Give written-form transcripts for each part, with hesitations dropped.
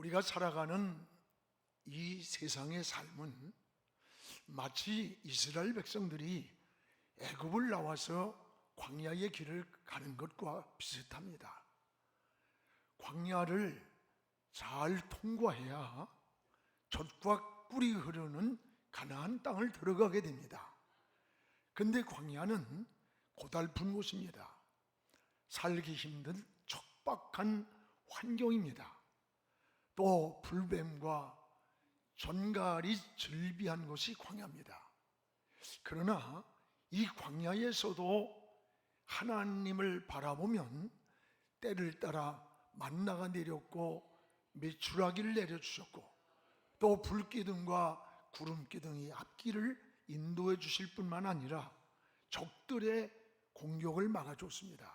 우리가 살아가는 이 세상의 삶은 마치 이스라엘 백성들이 애굽을 나와서 광야의 길을 가는 것과 비슷합니다. 광야를 잘 통과해야 젖과 꿀이 흐르는 가나안 땅을 들어가게 됩니다. 근데 광야는 고달픈 곳입니다. 살기 힘든 척박한 환경입니다. 또 불뱀과 전갈이 즐비한 곳이 광야입니다. 그러나 이 광야에서도 하나님을 바라보면 때를 따라 만나가 내렸고 메추라기를 내려주셨고 또 불기둥과 구름기둥이 앞길을 인도해 주실 뿐만 아니라 적들의 공격을 막아줬습니다.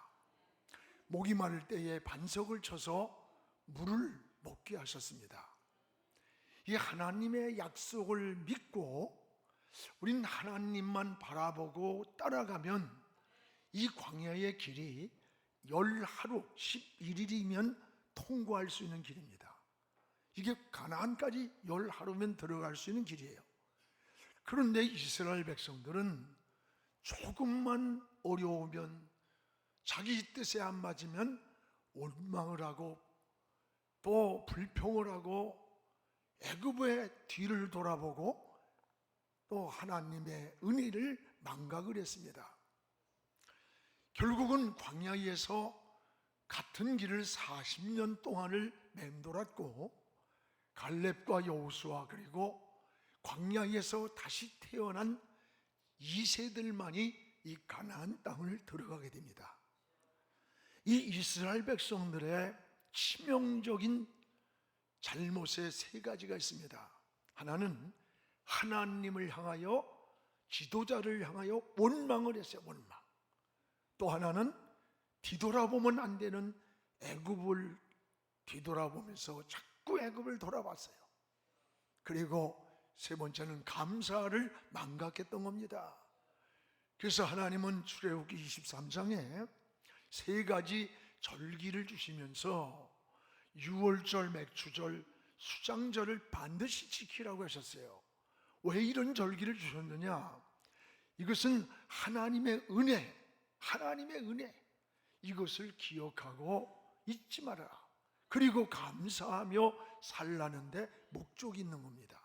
목이 마를 때에 반석을 쳐서 물을 먹게 하셨습니다. 이 하나님의 약속을 믿고 우린 하나님만 바라보고 따라가면 이 광야의 길이 10하루 11일이면 통과할 수 있는 길입니다. 이게 가나안까지 10하루면 들어갈 수 있는 길이에요. 그런데 이스라엘 백성들은 조금만 어려우면 자기 뜻에 안 맞으면 원망을 하고 또 불평을 하고 애굽의 뒤를 돌아보고 또 하나님의 은혜를 망각을 했습니다. 결국은 광야에서 같은 길을 40년 동안을 맴돌았고 갈렙과 여호수아 그리고 광야에서 다시 태어난 2세들만이 이 가나안 땅을 들어가게 됩니다. 이 이스라엘 백성들의 치명적인 잘못의 3가지가 있습니다. 하나는 하나님을 향하여 지도자를 향하여 원망을 했어요. 원망. 또 하나는 뒤돌아보면 안 되는 애굽을 뒤돌아보면서 자꾸 애굽을 돌아봤어요. 그리고 3번째는 감사를 망각했던 겁니다. 그래서 하나님은 출애굽기 23장에 3가지 절기를 주시면서 유월절, 맥추절, 수장절을 반드시 지키라고 하셨어요. 왜 이런 절기를 주셨느냐? 이것은 하나님의 은혜, 이것을 기억하고 잊지 마라. 그리고 감사하며 살라는데 목적이 있는 겁니다.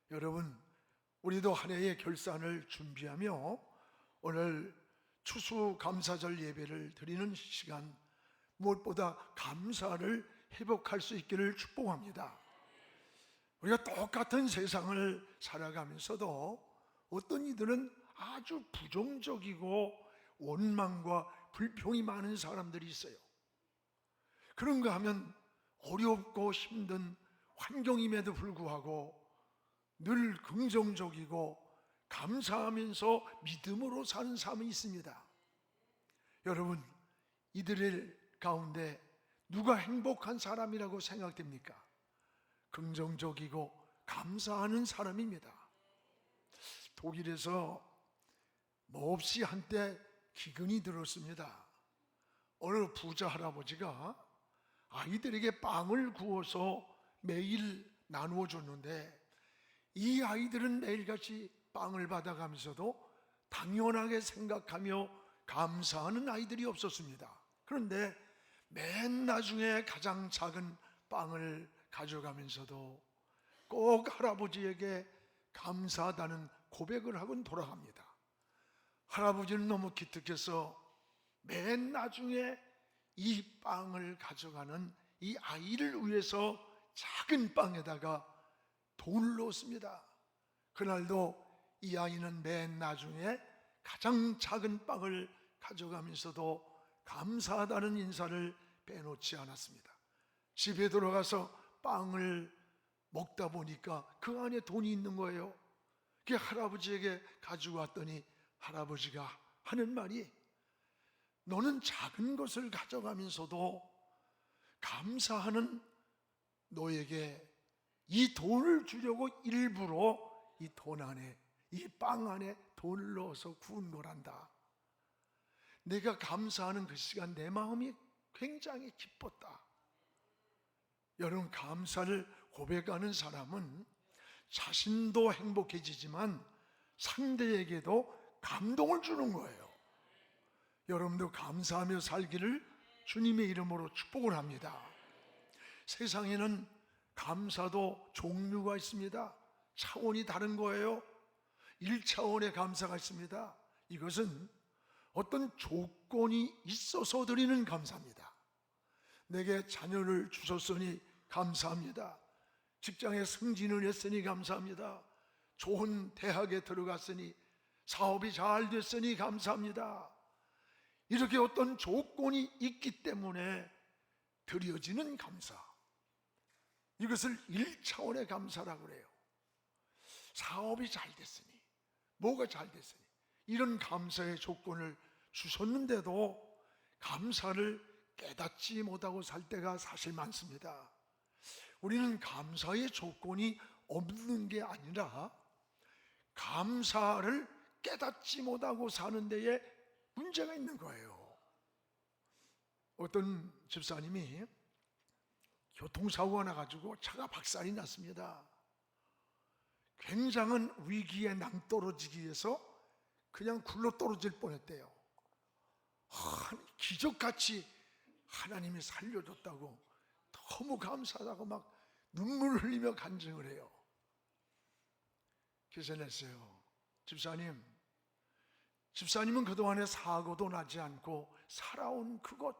여러분, 우리도 한 해의 결산을 준비하며 오늘 추수감사절 예배를 드리는 시간, 무엇보다 감사를 회복할 수 있기를 축복합니다. 우리가 똑같은 세상을 살아가면서도 어떤 이들은 아주 부정적이고 원망과 불평이 많은 사람들이 있어요. 그런가 하면 어렵고 힘든 환경임에도 불구하고 늘 긍정적이고 감사하면서 믿음으로 사는 사람이 있습니다. 여러분, 이들의 가운데 누가 행복한 사람이라고 생각됩니까? 긍정적이고 감사하는 사람입니다. 독일에서 몹시 한때 기근이 들었습니다. 어느 부자 할아버지가 아이들에게 빵을 구워서 매일 나누어 줬는데 이 아이들은 매일같이 빵을 받아가면서도 당연하게 생각하며 감사하는 아이들이 없었습니다. 그런데 맨 나중에 가장 작은 빵을 가져가면서도 꼭 할아버지에게 감사하다는 고백을 하고 돌아갑니다. 할아버지는 너무 기특해서 맨 나중에 이 빵을 가져가는 이 아이를 위해서 작은 빵에다가 돈을 넣었습니다. 그날도 이 아이는 맨 나중에 가장 작은 빵을 가져가면서도 감사하다는 인사를 빼놓지 않았습니다. 집에 들어가서 빵을 먹다 보니까 그 안에 돈이 있는 거예요. 그 할아버지에게 가지고 왔더니 할아버지가 하는 말이, 너는 작은 것을 가져가면서도 감사하는 너에게 이 돈을 주려고 일부러 이 돈 안에, 이 빵 안에 돈을 넣어서 구운 거란다. 내가 감사하는 그 시간 내 마음이 굉장히 기뻤다. 여러분, 감사를 고백하는 사람은 자신도 행복해지지만 상대에게도 감동을 주는 거예요. 여러분도 감사하며 살기를 주님의 이름으로 축복을 합니다. 세상에는 감사도 종류가 있습니다. 차원이 다른 거예요. 1차원의 감사가 있습니다. 이것은 어떤 조건이 있어서 드리는 감사입니다. 내게 자녀를 주셨으니 감사합니다. 직장에 승진을 했으니 감사합니다. 좋은 대학에 들어갔으니, 사업이 잘 됐으니 감사합니다. 이렇게 어떤 조건이 있기 때문에 드려지는 감사, 이것을 1차원의 감사라고 그래요. 사업이 잘 됐으니, 뭐가 잘 됐으니, 이런 감사의 조건을 주셨는데도 감사를 깨닫지 못하고 살 때가 사실 많습니다. 우리는 감사의 조건이 없는 게 아니라 감사를 깨닫지 못하고 사는 데에 문제가 있는 거예요. 어떤 집사님이 교통사고가 나가지고 차가 박살이 났습니다. 굉장한 위기에 낭떠러지기 위해서 그냥 굴러떨어질 뻔했대요. 기적같이 하나님이 살려줬다고, 너무 감사하다고 막 눈물을 흘리며 간증을 해요. 계산했어요. 집사님은 그동안에 사고도 나지 않고 살아온 그것,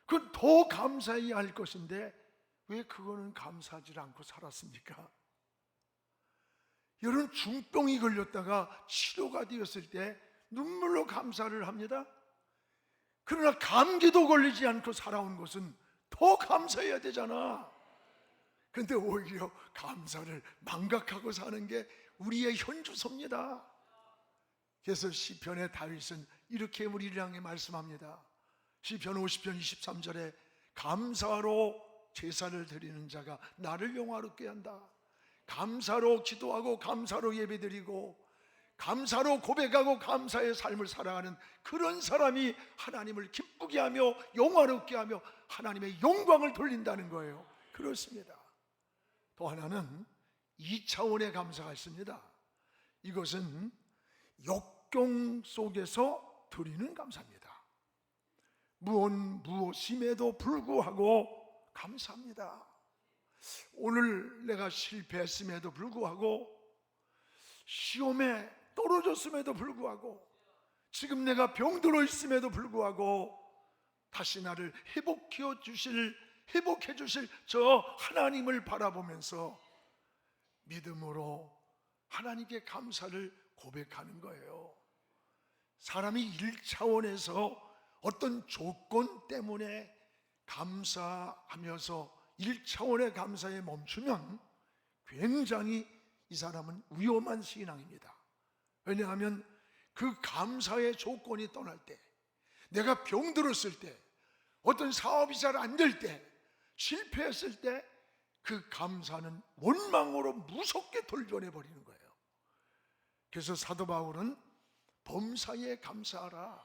그건 더 감사해야 할 것인데 왜 그거는 감사하지 않고 살았습니까? 여러분, 중병이 걸렸다가 치료가 되었을 때 눈물로 감사를 합니다. 그러나 감기도 걸리지 않고 살아온 것은 더 감사해야 되잖아. 그런데 오히려 감사를 망각하고 사는 게 우리의 현주소입니다. 그래서 시편의 다윗은 이렇게 우리를 향해 말씀합니다. 시편 50편 23절에 감사로 제사를 드리는 자가 나를 영화롭게 한다. 감사로 기도하고 감사로 예배드리고 감사로 고백하고 감사의 삶을 살아가는 그런 사람이 하나님을 기쁘게 하며 영화롭게 하며 하나님의 영광을 돌린다는 거예요. 그렇습니다. 또 하나는 2차원의 감사가 있습니다. 이것은 역경 속에서 드리는 감사입니다. 무엇임에도 불구하고 감사합니다. 오늘 내가 실패했음에도 불구하고, 시험에 떨어졌음에도 불구하고, 지금 내가 병들어 있음에도 불구하고 다시 나를 회복해 주실 저 하나님을 바라보면서 믿음으로 하나님께 감사를 고백하는 거예요. 사람이 1차원에서 어떤 조건 때문에 감사하면서 1차원의 감사에 멈추면 굉장히 이 사람은 위험한 신앙입니다. 왜냐하면 그 감사의 조건이 떠날 때, 내가 병들었을 때, 어떤 사업이 잘 안 될 때, 실패했을 때 그 감사는 원망으로 무섭게 돌변해 버리는 거예요. 그래서 사도 바울은 범사에 감사하라.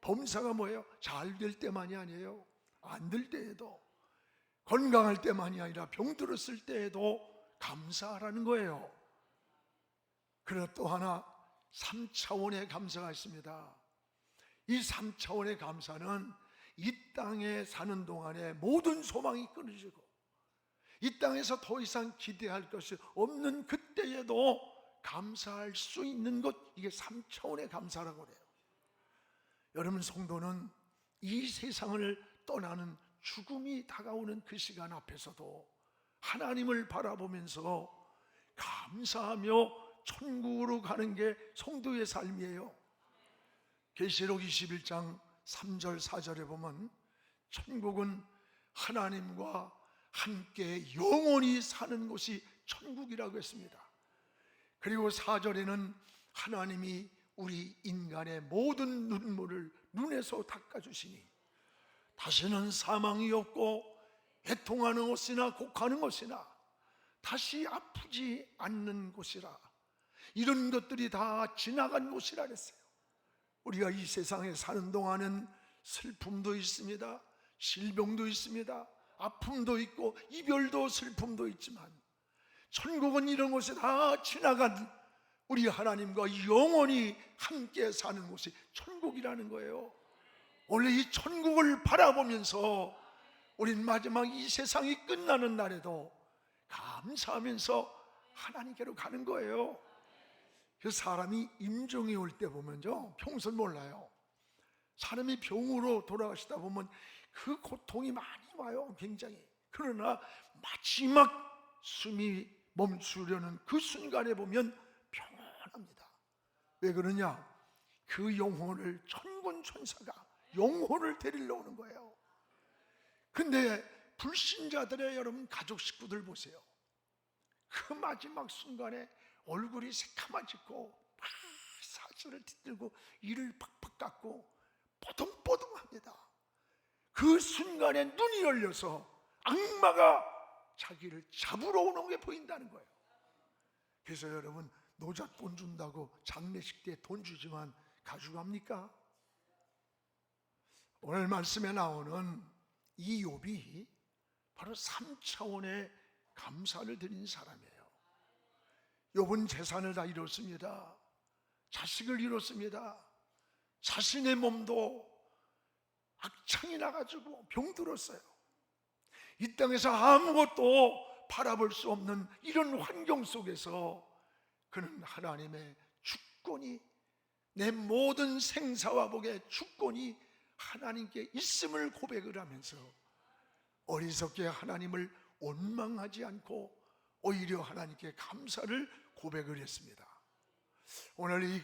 범사가 뭐예요? 잘 될 때만이 아니에요. 안 될 때에도, 건강할 때만이 아니라 병들었을 때에도 감사하라는 거예요. 그러나 또 하나 3차원의 감사가 있습니다. 이 3차원의 감사는 이 땅에 사는 동안에 모든 소망이 끊어지고 이 땅에서 더 이상 기대할 것이 없는 그때에도 감사할 수 있는 것, 이게 3차원의 감사라고 그래요. 여러분, 성도는 이 세상을 떠나는 죽음이 다가오는 그 시간 앞에서도 하나님을 바라보면서 감사하며 천국으로 가는 게 성도의 삶이에요. 계시록 21장 3절 4절에 보면 천국은 하나님과 함께 영원히 사는 곳이 천국이라고 했습니다. 그리고 4절에는 하나님이 우리 인간의 모든 눈물을 눈에서 닦아주시니 다시는 사망이 없고 애통하는 것이나 곡하는 것이나 다시 아프지 않는 곳이라, 이런 것들이 다 지나간 곳이라 그랬어요. 우리가 이 세상에 사는 동안은 슬픔도 있습니다. 질병도 있습니다. 아픔도 있고 이별도 슬픔도 있지만 천국은 이런 곳에 다 지나간 우리 하나님과 영원히 함께 사는 곳이 천국이라는 거예요. 원래 이 천국을 바라보면서 우린 마지막 이 세상이 끝나는 날에도 감사하면서 하나님께로 가는 거예요. 그 사람이 임종이 올 때 보면요, 평소는 몰라요. 사람이 병으로 돌아가시다 보면 그 고통이 많이 와요, 굉장히. 그러나 마지막 숨이 멈추려는 그 순간에 보면 평안합니다. 왜 그러냐? 그 영혼을 천군 천사가 영혼을 데리러 오는 거예요. 근데 불신자들의 여러분 가족 식구들 보세요. 그 마지막 순간에 얼굴이 새카마지고 막 사슬을 뒤들고 이를 팍팍 깎고 뽀동뽀동합니다. 그 순간에 눈이 열려서 악마가 자기를 잡으러 오는 게 보인다는 거예요. 그래서 여러분, 노잣돈 준다고 장례식 때 돈 주지만 가져갑니까? 오늘 말씀에 나오는 이 욥이 바로 3차원의 감사를 드린 사람이에요. 욥은 재산을 다 잃었습니다. 자식을 잃었습니다. 자신의 몸도 악창이 나가지고 병들었어요. 이 땅에서 아무것도 바라볼 수 없는 이런 환경 속에서 그는 하나님의 주권이, 내 모든 생사와 복의 주권이 하나님께 있음을 고백을 하면서 어리석게 하나님을 원망하지 않고 오히려 하나님께 감사를 고백을 했습니다. 오늘 이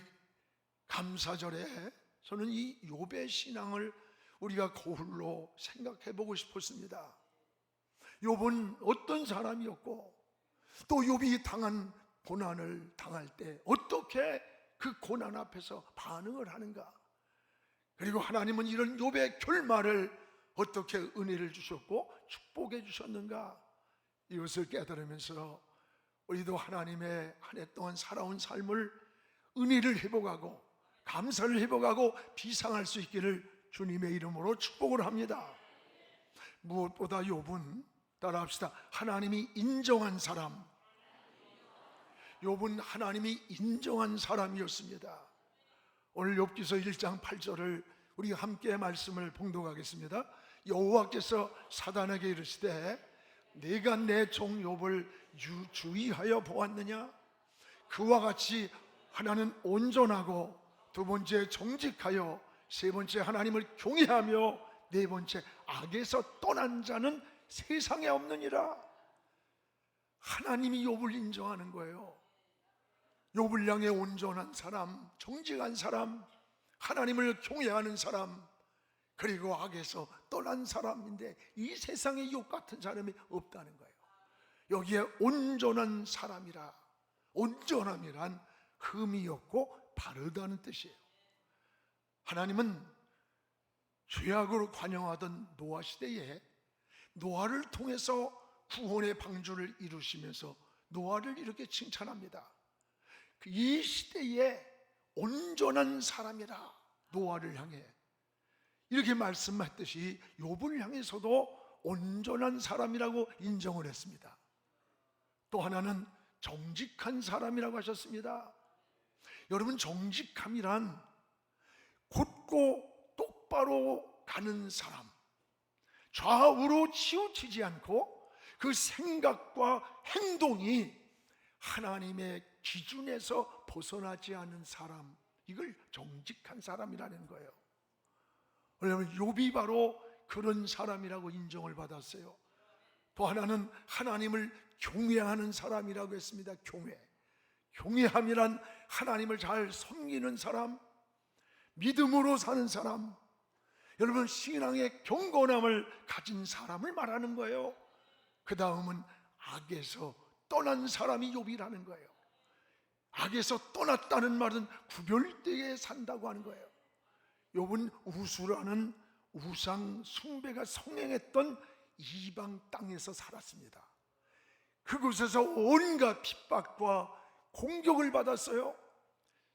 감사절에 저는 이 욥의 신앙을 우리가 거울로 생각해 보고 싶었습니다. 욥은 어떤 사람이었고 또 욥이 당한 고난을 당할 때 어떻게 그 고난 앞에서 반응을 하는가, 그리고 하나님은 이런 욥의 결말을 어떻게 은혜를 주셨고 축복해 주셨는가, 이것을 깨달으면서 우리도 하나님의 한 해 동안 살아온 삶을 은혜를 회복하고 감사를 회복하고 비상할 수 있기를 주님의 이름으로 축복을 합니다. 무엇보다 욥은, 따라합시다, 하나님이 인정한 사람. 욥은 하나님이 인정한 사람이었습니다. 오늘 욥기서 1장 8절을 우리 함께 말씀을 봉독하겠습니다. 여호와께서 사단에게 이르시되 네가 내 종 욥을 주의하여 보았느냐? 그와 같이 하나는 온전하고, 두 번째 정직하여, 세 번째 하나님을 경외하며, 네 번째 악에서 떠난 자는 세상에 없느니라. 하나님이 욥을 인정하는 거예요. 욥을 향해 온전한 사람, 정직한 사람, 하나님을 경외하는 사람, 그리고 악에서 떠난 사람인데 이 세상에 욥 같은 사람이 없다는 거예요. 여기에 온전한 사람이라, 온전함이란 흠이 없고 바르다는 뜻이에요. 하나님은 죄악으로 관영하던 노아 시대에 노아를 통해서 구원의 방주를 이루시면서 노아를 이렇게 칭찬합니다. 이 시대에 온전한 사람이라, 노아를 향해 이렇게 말씀했듯이 욥을 향해서도 온전한 사람이라고 인정을 했습니다. 또 하나는 정직한 사람이라고 하셨습니다. 여러분, 정직함이란 곧고 똑바로 가는 사람, 좌우로 치우치지 않고 그 생각과 행동이 하나님의 기준에서 벗어나지 않은 사람, 이걸 정직한 사람이라는 거예요. 왜냐하면 욥이 바로 그런 사람이라고 인정을 받았어요. 또 하나는 하나님을 경외하는 사람이라고 했습니다. 경외함이란 하나님을 잘 섬기는 사람, 믿음으로 사는 사람, 여러분 신앙의 경건함을 가진 사람을 말하는 거예요. 그 다음은 악에서 떠난 사람이 욥이라는 거예요. 악에서 떠났다는 말은 구별되게 산다고 하는 거예요. 욥은 우수라는 우상 숭배가 성행했던 이방 땅에서 살았습니다. 그곳에서 온갖 핍박과 공격을 받았어요.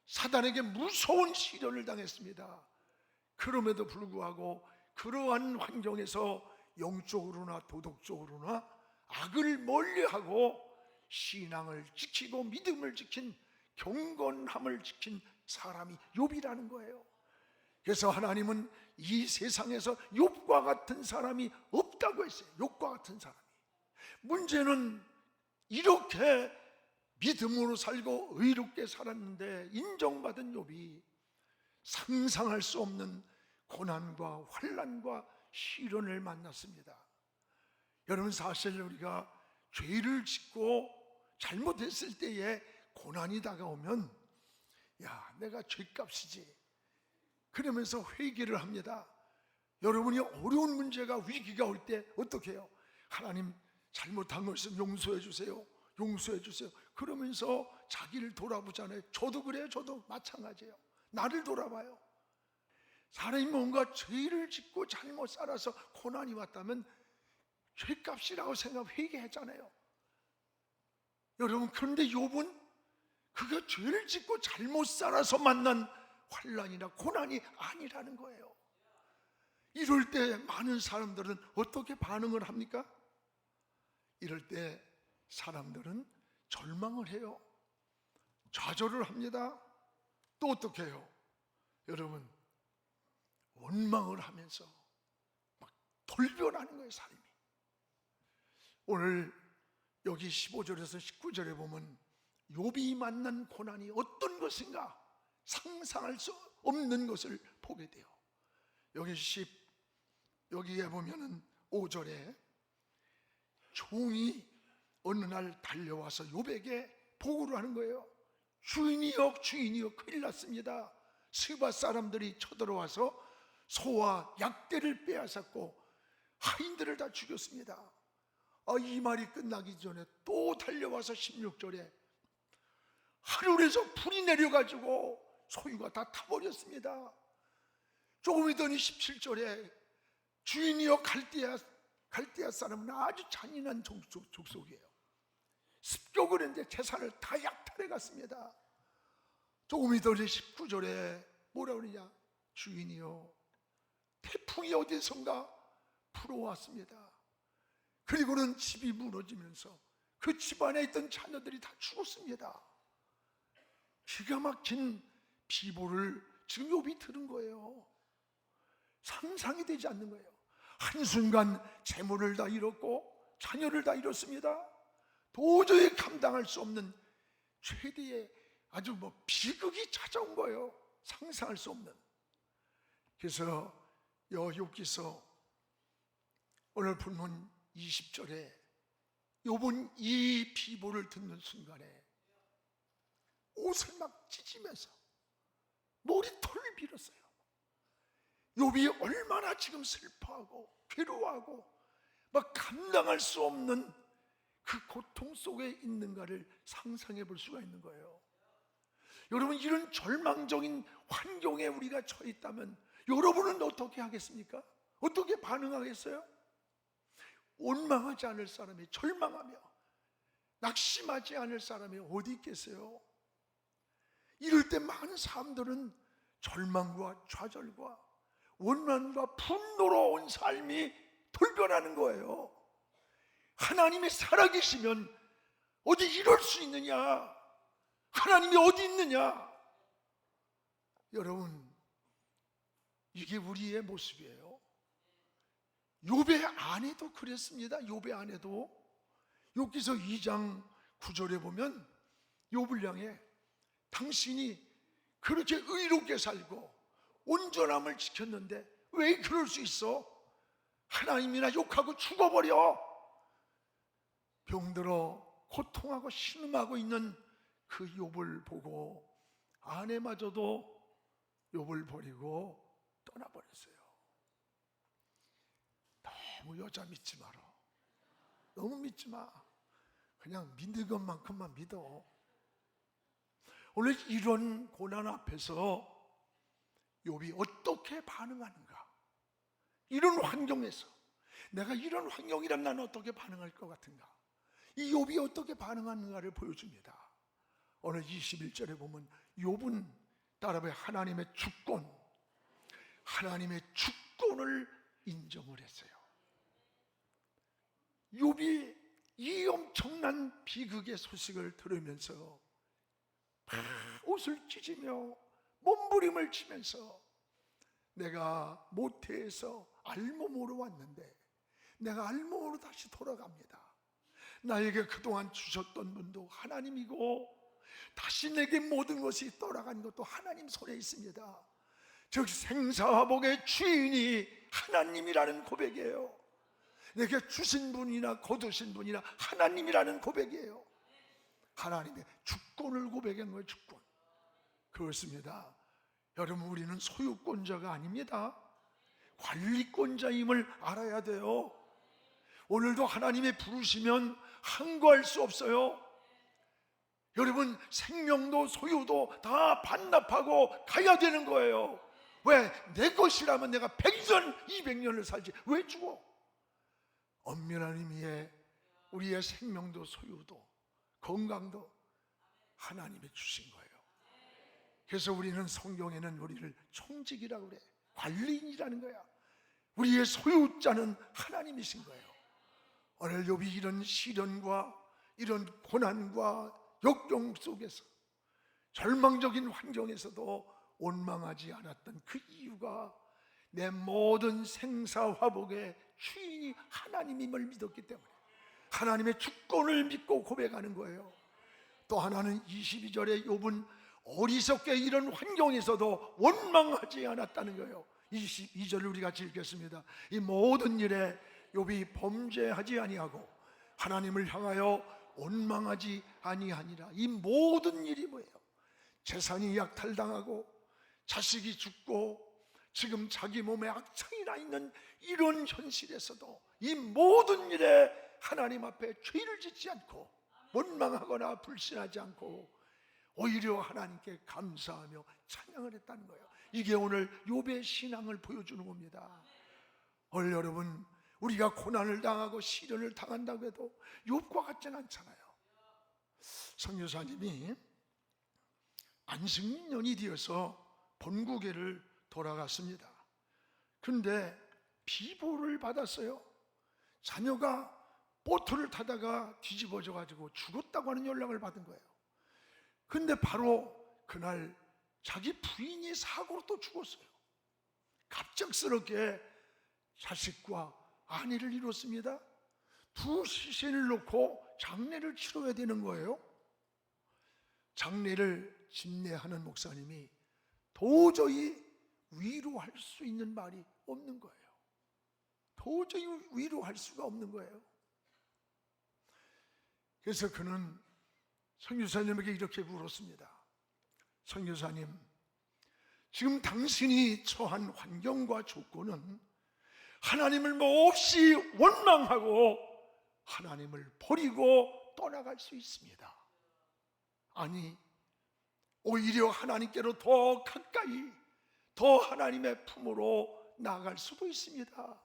사단에게 무서운 시련을 당했습니다. 그럼에도 불구하고 그러한 환경에서 영적으로나 도덕적으로나 악을 멀리하고 신앙을 지키고 믿음을 지킨 경건함을 지킨 사람이 욥이라는 거예요. 그래서 하나님은 이 세상에서 욥과 같은 사람이 없다고 했어요. 욥과 같은 사람이. 문제는 이렇게 믿음으로 살고 의롭게 살았는데 인정받은 욥이 상상할 수 없는 고난과 환난과 시련을 만났습니다. 여러분, 사실 우리가 죄를 짓고 잘못했을 때에 고난이 다가오면 야, 내가 죄값이지 그러면서 회개를 합니다. 여러분이 어려운 문제가 위기가 올 때 어떻게 해요? 하나님, 잘못한 것은 용서해 주세요, 용서해 주세요 그러면서 자기를 돌아보잖아요. 저도 그래요. 저도 마찬가지예요. 나를 돌아봐요. 사람이 뭔가 죄를 짓고 잘못 살아서 고난이 왔다면 죄값이라고 생각 회개했잖아요. 여러분, 그런데 욥은 그가 죄를 짓고 잘못 살아서 만난 환난이나 고난이 아니라는 거예요. 이럴 때 많은 사람들은 어떻게 반응을 합니까? 이럴 때 사람들은 절망을 해요. 좌절을 합니다. 또 어떻게 해요? 여러분, 원망을 하면서 막 돌변하는 거예요, 삶이. 오늘 여기 15절에서 19절에 보면 욥이 만난 고난이 어떤 것인가 상상할 수 없는 것을 보게 돼요. 여기에 보면은 5절에 종이 어느 날 달려와서 욥에게 보고를 하는 거예요. 주인이여, 주인이여, 큰일 났습니다. 스바 사람들이 쳐들어와서 소와 약대를 빼앗았고 하인들을 다 죽였습니다. 이 말이 끝나기 전에 또 달려와서 16절에 하늘에서 불이 내려가지고 소유가 다 타버렸습니다. 조금 있더니 17절에 주인이여, 갈대아 사람은 아주 잔인한 족속이에요. 습격을 했는데 재산을 다 약탈해 갔습니다. 조금 있더니 19절에 뭐라 그러냐? 주인이여, 태풍이 어디선가 불어왔습니다. 그리고는 집이 무너지면서 그 집안에 있던 자녀들이 다 죽었습니다. 기가 막힌 비보를 지금 욥이 들은 거예요. 상상이 되지 않는 거예요. 한순간 재물을 다 잃었고 자녀를 다 잃었습니다. 도저히 감당할 수 없는 최대의 아주 비극이 찾아온 거예요. 상상할 수 없는. 그래서 욥기서 오늘 본문 20절에 욥은 이 비보를 듣는 순간에 옷을 막 찢으면서 머리털을 빌었어요. 욥이 얼마나 지금 슬퍼하고 괴로워하고 막 감당할 수 없는 그 고통 속에 있는가를 상상해 볼 수가 있는 거예요. 여러분, 이런 절망적인 환경에 우리가 처해 있다면 여러분은 어떻게 하겠습니까? 어떻게 반응하겠어요? 원망하지 않을 사람이, 절망하며 낙심하지 않을 사람이 어디 있겠어요? 이럴 때 많은 사람들은 절망과 좌절과 원망과 분노로 온 삶이 돌변하는 거예요. 하나님이 살아계시면 어디 이럴 수 있느냐? 하나님이 어디 있느냐? 여러분, 이게 우리의 모습이에요. 욥의 아내도 그랬습니다. 욥의 아내도 욥기서 2장 9절에 보면 욥을 향해 당신이 그렇게 의롭게 살고 온전함을 지켰는데 왜 그럴 수 있어? 하나님이나 욕하고 죽어버려. 병들어 고통하고 신음하고 있는 그 욥을 보고 아내마저도 욥을 버리고 떠나버렸어요. 너무 여자 믿지 마라. 너무 믿지 마. 그냥 믿는 것만큼만 믿어. 오늘 이런 고난 앞에서 욥이 어떻게 반응하는가? 이런 환경에서 내가 이런 환경이라면 나는 어떻게 반응할 것 같은가? 이 욥이 어떻게 반응하는가를 보여줍니다. 오늘 21절에 보면 욥은 따라해 하나님의 주권을 인정을 했어요. 욥이 이 엄청난 비극의 소식을 들으면서 막 옷을 찢으며 몸부림을 치면서 내가 모태에서 알몸으로 왔는데 내가 알몸으로 다시 돌아갑니다. 나에게 그동안 주셨던 분도 하나님이고 다시 내게 모든 것이 돌아간 것도 하나님 손에 있습니다. 즉 생사화복의 주인이 하나님이라는 고백이에요. 내게 주신 분이나 거두신 분이나 하나님이라는 고백이에요. 하나님의 주권을 고백한 거예요. 주권. 그렇습니다. 여러분, 우리는 소유권자가 아닙니다. 관리권자임을 알아야 돼요. 오늘도 하나님의 부르시면 항거할 수 없어요. 여러분, 생명도 소유도 다 반납하고 가야 되는 거예요. 왜? 내 것이라면 내가 100년, 200년을 살지 왜 죽어? 엄밀한 의미의 우리의 생명도 소유도 건강도 하나님이 주신 거예요. 그래서 우리는 성경에는 우리를 총직이라고 그래. 관리인이라는 거야. 우리의 소유자는 하나님이신 거예요. 오늘 욥이 이런 시련과 이런 고난과 역경 속에서 절망적인 환경에서도 원망하지 않았던 그 이유가 내 모든 생사화복의 주인이 하나님임을 믿었기 때문에 하나님의 주권을 믿고 고백하는 거예요. 또 하나는 22절에 욥은 어리석게 이런 환경에서도 원망하지 않았다는 거예요. 22절을 우리가 같이 읽겠습니다. 이 모든 일에 욥이 범죄하지 아니하고 하나님을 향하여 원망하지 아니하니라. 이 모든 일이 뭐예요? 재산이 약탈당하고 자식이 죽고 지금 자기 몸에 악창이 나 있는 이런 현실에서도 이 모든 일에 하나님 앞에 죄를 짓지 않고 원망하거나 불신하지 않고 오히려 하나님께 감사하며 찬양을 했다는 거예요. 이게 오늘 욥의 신앙을 보여주는 겁니다. 오늘 여러분, 우리가 고난을 당하고 시련을 당한다고 해도 욥과 같지는 않잖아요. 선교사님이 안식년이 되어서 본국에를 돌아갔습니다. 그런데 비보를 받았어요. 자녀가 보트를 타다가 뒤집어져 가지고 죽었다고 하는 연락을 받은 거예요. 근데 바로 그날 자기 부인이 사고로 또 죽었어요. 갑작스럽게 자식과 아내를 잃었습니다. 두 시신을 놓고 장례를 치러야 되는 거예요. 장례를 집례하는 목사님이 도저히 위로할 수 있는 말이 없는 거예요. 도저히 위로할 수가 없는 거예요. 그래서 그는 선교사님에게 이렇게 물었습니다. 선교사님, 지금 당신이 처한 환경과 조건은 하나님을 몹시 원망하고 하나님을 버리고 떠나갈 수 있습니다. 아니, 오히려 하나님께로 더 가까이, 더 하나님의 품으로 나아갈 수도 있습니다.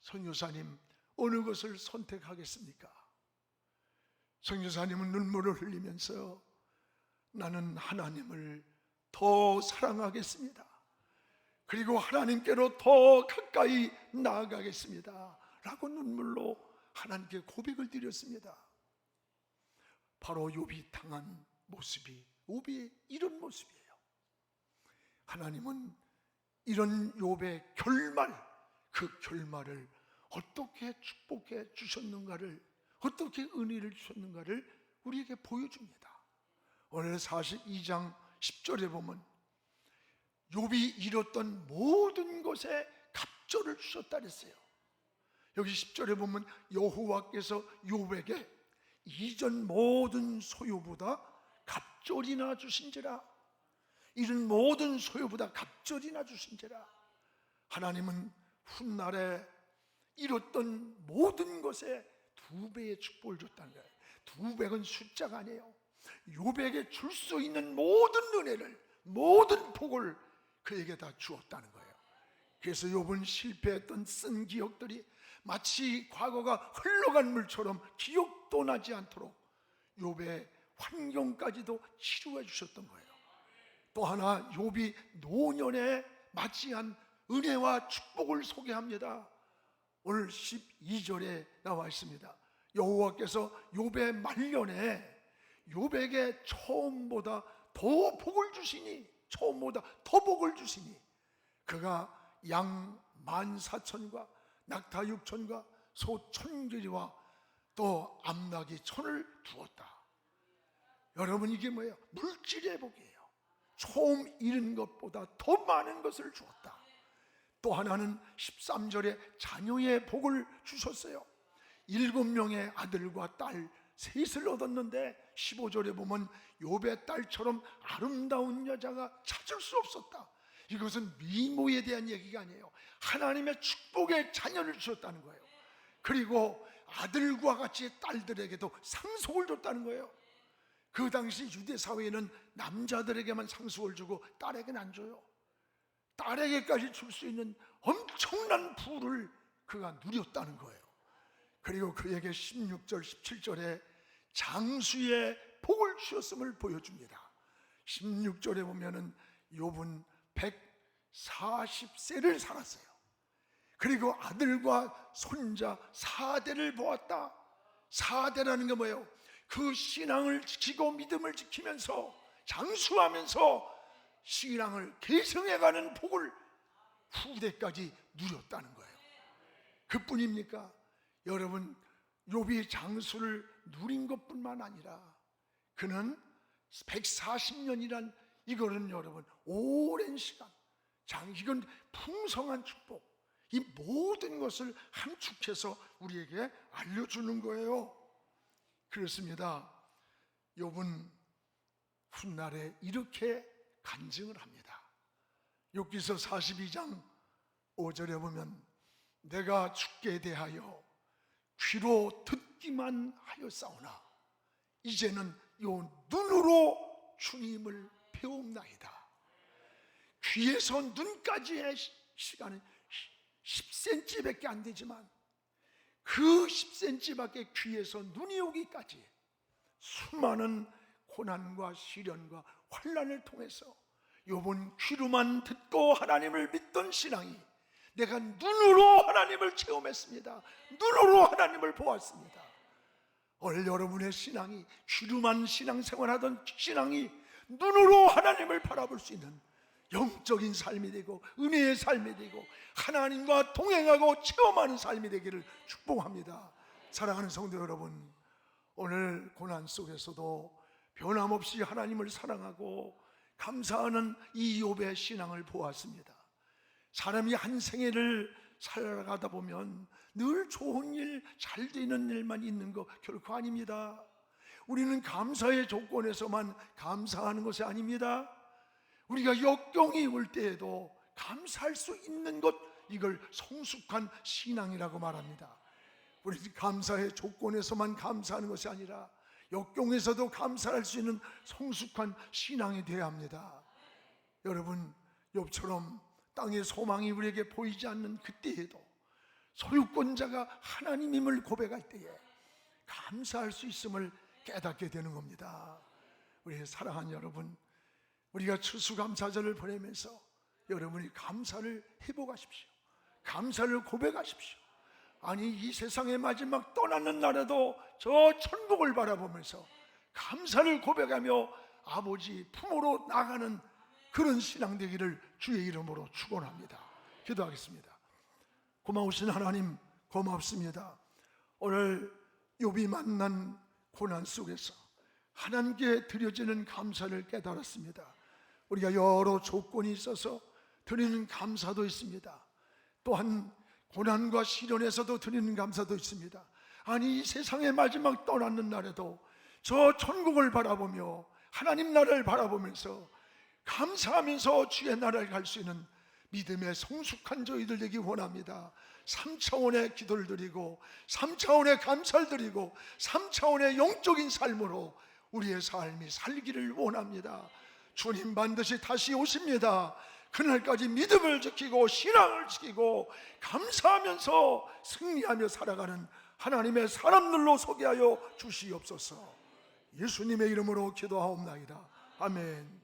선교사님, 어느 것을 선택하겠습니까? 선교사님은 눈물을 흘리면서 나는 하나님을 더 사랑하겠습니다. 그리고 하나님께로 더 가까이 나아가겠습니다 라고 눈물로 하나님께 고백을 드렸습니다. 바로 욥이 당한 모습이 욥의 이런 모습이에요. 하나님은 이런 욥의 결말, 그 결말을 어떻게 축복해 주셨는가를, 어떻게 은혜를 주셨는가를 우리에게 보여줍니다. 오늘 42장 10절에 보면 욥이 잃었던 모든 것에 갑절을 주셨다 그랬어요. 여기 10절에 보면 여호와께서 욥에게 이전 모든 소유보다 갑절이나 주신지라. 이런 모든 소유보다 갑절이나 주신지라. 하나님은 훗날에 잃었던 모든 것에 2배의 축복을 줬다는 거예요. 200은 숫자가 아니에요. 욥에게 줄 수 있는 모든 은혜를, 모든 복을 그에게 다 주었다는 거예요. 그래서 욥은 실패했던 쓴 기억들이 마치 과거가 흘러간 물처럼 기억도 나지 않도록 욥의 환경까지도 치료해 주셨던 거예요. 또 하나, 욥이 노년에 맞이한 은혜와 축복을 소개합니다. 오늘 12절에 나와 있습니다. 여호와께서 욥의 말년에 욥에게 처음보다 더 복을 주시니, 처음보다 더 복을 주시니 그가 양 14,000과 낙타 6,000과 소 1,000개리와 또 암나귀 1,000을 두었다. 여러분, 이게 뭐예요? 물질의 복이에요. 처음 잃은 것보다 더 많은 것을 주었다. 또 하나는 13절에 자녀의 복을 주셨어요. 7명의 아들과 딸 셋을 얻었는데 15절에 보면 욥의 딸처럼 아름다운 여자가 찾을 수 없었다. 이것은 미모에 대한 얘기가 아니에요. 하나님의 축복의 자녀를 주셨다는 거예요. 그리고 아들과 같이 딸들에게도 상속을 줬다는 거예요. 그 당시 유대 사회에는 남자들에게만 상속을 주고 딸에게는 안 줘요. 딸에게까지 줄 수 있는 엄청난 부를 그가 누렸다는 거예요. 그리고 그에게 16절 17절에 장수의 복을 주셨음을 보여줍니다. 16절에 보면은 욥은 140세를 살았어요. 그리고 아들과 손자 4대를 보았다. 4대라는 게 뭐예요? 그 신앙을 지키고 믿음을 지키면서 장수하면서 신앙을 계승해가는 복을 후대까지 누렸다는 거예요. 그뿐입니까? 여러분, 욥이 장수를 누린 것뿐만 아니라 그는 140년이란 이거는 여러분 오랜 시간, 이건 풍성한 축복, 이 모든 것을 함축해서 우리에게 알려주는 거예요. 그렇습니다. 욥은 훗날에 이렇게 간증을 합니다. 욥기서 42장 5절에 보면 내가 주께 대하여 귀로 듣기만 하였사오나 이제는 요 눈으로 주님을 배웁나이다. 귀에서 눈까지의 시간은 10cm밖에 안 되지만 그 10cm밖에 귀에서 눈이 오기까지 수많은 고난과 시련과 환난을 통해서 욥은 귀로만 듣고 하나님을 믿던 신앙이 내가 눈으로 하나님을 체험했습니다. 눈으로 하나님을 보았습니다. 오늘 여러분의 신앙이 귀로만 신앙생활하던 신앙이 눈으로 하나님을 바라볼 수 있는 영적인 삶이 되고 은혜의 삶이 되고 하나님과 동행하고 체험하는 삶이 되기를 축복합니다. 사랑하는 성도 여러분, 오늘 고난 속에서도 변함없이 하나님을 사랑하고 감사하는 이 욥의 신앙을 보았습니다. 사람이 한 생애를 살아가다 보면 늘 좋은 일, 잘 되는 일만 있는 거 결코 아닙니다. 우리는 감사의 조건에서만 감사하는 것이 아닙니다. 우리가 역경이 올 때에도 감사할 수 있는 것, 이걸 성숙한 신앙이라고 말합니다. 우리 감사의 조건에서만 감사하는 것이 아니라 역경에서도 감사할 수 있는 성숙한 신앙이 되어야 합니다. 여러분, 욥처럼 땅의 소망이 우리에게 보이지 않는 그때에도 소유권자가 하나님임을 고백할 때에 감사할 수 있음을 깨닫게 되는 겁니다. 우리 사랑하는 여러분, 우리가 추수감사절을 보내면서 여러분이 감사를 회복하십시오. 감사를 고백하십시오. 아니, 이 세상의 마지막 떠나는 날에도 저 천국을 바라보면서 감사를 고백하며 아버지 품으로 나가는 그런 신앙 되기를 주의 이름으로 축원합니다. 기도하겠습니다. 고마우신 하나님, 고맙습니다. 오늘 욥이 만난 고난 속에서 하나님께 드려지는 감사를 깨달았습니다. 우리가 여러 조건이 있어서 드리는 감사도 있습니다. 또한 고난과 시련에서도 드리는 감사도 있습니다. 아니, 이 세상의 마지막 떠나는 날에도 저 천국을 바라보며 하나님 나라를 바라보면서 감사하면서 주의 나라를 갈 수 있는 믿음의 성숙한 저희들 되기 원합니다. 3차원의 기도를 드리고 3차원의 감사를 드리고 3차원의 영적인 삶으로 우리의 삶이 살기를 원합니다. 주님 반드시 다시 오십니다. 그날까지 믿음을 지키고 신앙을 지키고 감사하면서 승리하며 살아가는 하나님의 사람들로 소개하여 주시옵소서. 예수님의 이름으로 기도하옵나이다. 아멘.